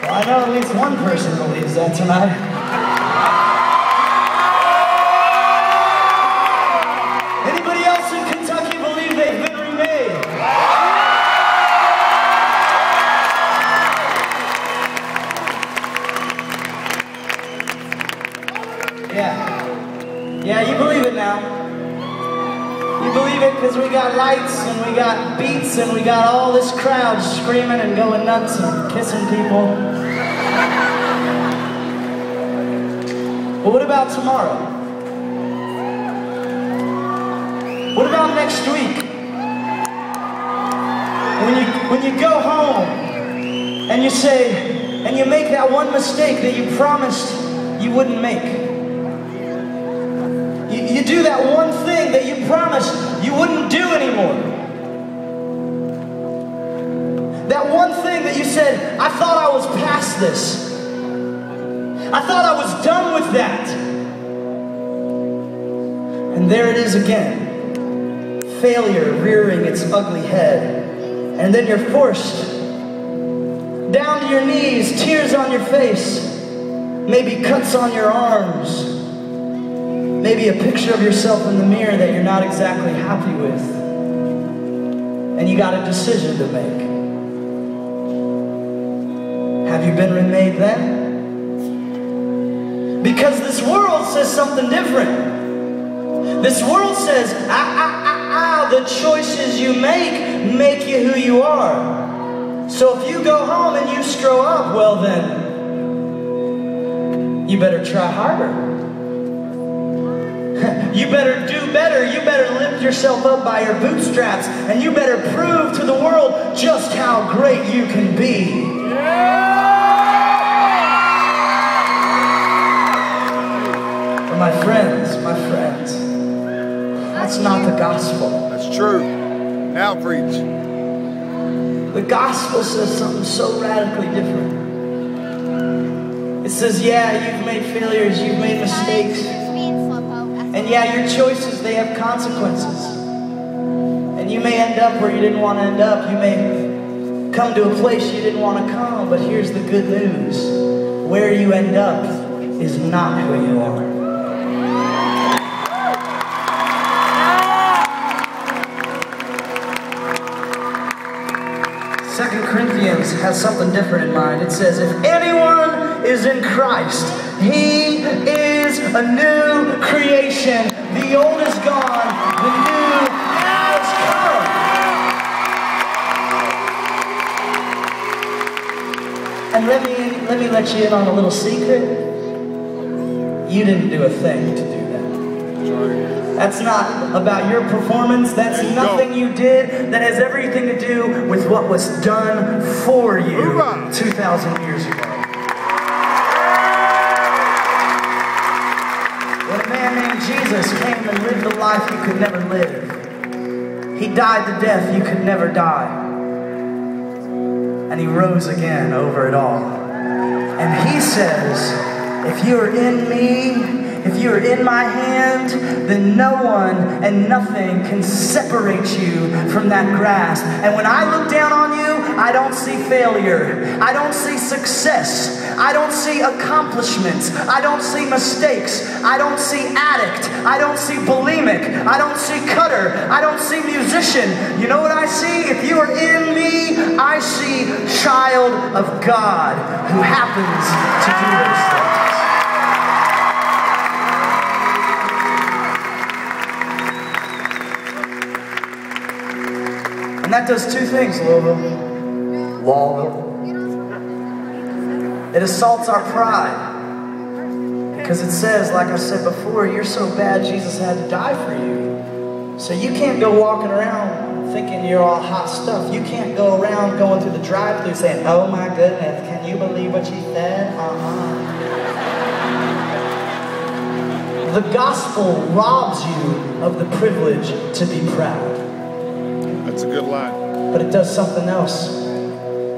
Well, I know at least one person believes that tonight. Anybody else in Kentucky believe they've been remade? Yeah, you believe it now. You believe it because we got lights and we got beats and we got all this crowd screaming and going nuts and kissing people. But what about tomorrow? What about next week? When you go home and you say, and you make that one mistake that you promised you wouldn't make. You do that one thing that you promised you wouldn't do anymore. That one thing that you said, I thought I was past this. I thought I was done with that. And there it is again. Failure rearing its ugly head. And then you're forced down to your knees, tears on your face, maybe cuts on your arms. Maybe a picture of yourself in the mirror that you're not exactly happy with. And you got a decision to make. Have you been remade then? Because this world says something different. This world says, the choices you make you who you are. So if you go home and you screw up, well then, you better try harder. You better do better. You better lift yourself up by your bootstraps. And you better prove to the world just how great you can be. But my friends, that's not the gospel. That's true. Now preach. The gospel says something so radically different. It says, yeah, you've made failures, you've made mistakes. And yeah, your choices, they have consequences. And you may end up where you didn't want to end up. You may come to a place you didn't want to come. But here's the good news. Where you end up is not who you are. 2 Corinthians has something different in mind. It says, if anyone is in Christ, he is a new creation. The old is gone, the new has come. And let me let you in on a little secret. You didn't do a thing to do that. That's not about your performance. That's nothing you did. That has everything to do with what was done for you 2,000 years ago. When a man named Jesus came and lived the life you could never live. He died the death you could never die. And he rose again over it all. And he says, if you are in me, if you are in my hand, then no one and nothing can separate you from that grasp. And when I look down on you, I don't see failure. I don't see success. I don't see accomplishments. I don't see mistakes. I don't see addict. I don't see bulimic. I don't see cutter. I don't see musician. You know what I see? If you are in me, I see child of God who happens to do those things. And that does two things, Louisville. It assaults our pride. Because it says, like I said before, you're so bad Jesus had to die for you. So you can't go walking around thinking you're all hot stuff. You can't go around going through the drive-thru saying, oh my goodness, can you believe what she said? The gospel robs you of the privilege to be proud. That's a good line. But it does something else.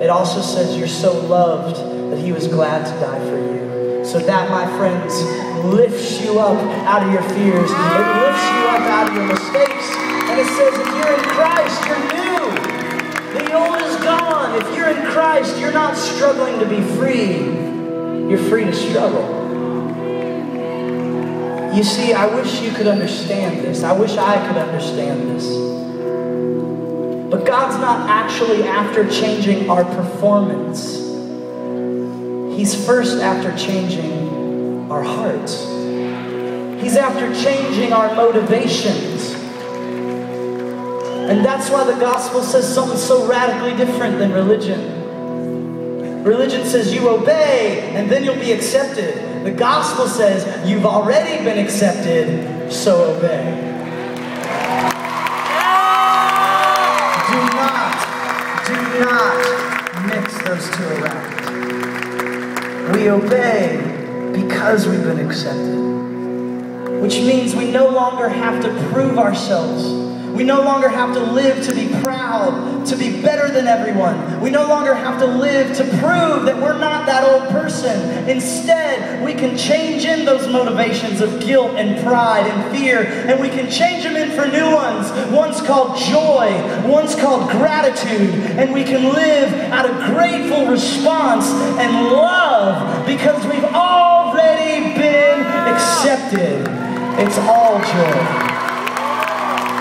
It also says you're so loved that he was glad to die for you. So that, my friends, lifts you up out of your fears. It lifts you up out of your mistakes. And it says if you're in Christ, you're new. The old is gone. If you're in Christ, you're not struggling to be free. You're free to struggle. You see, I wish you could understand this. I wish I could understand this. But God's not actually after changing our performance. He's first after changing our hearts. He's after changing our motivations. And that's why the gospel says something so radically different than religion. Religion says you obey and then you'll be accepted. The gospel says you've already been accepted, so obey. Do not mix those two around. We obey because we've been accepted. Which means we no longer have to prove ourselves. We no longer have to live to be proud, to be better than everyone. We no longer have to live to prove that we're not that old person. Instead, we can change in those motivations of guilt and pride and fear, and we can change them in for new ones. One's called joy, one's called gratitude, and we can live out of grateful response and love because we've already been accepted. It's all joy.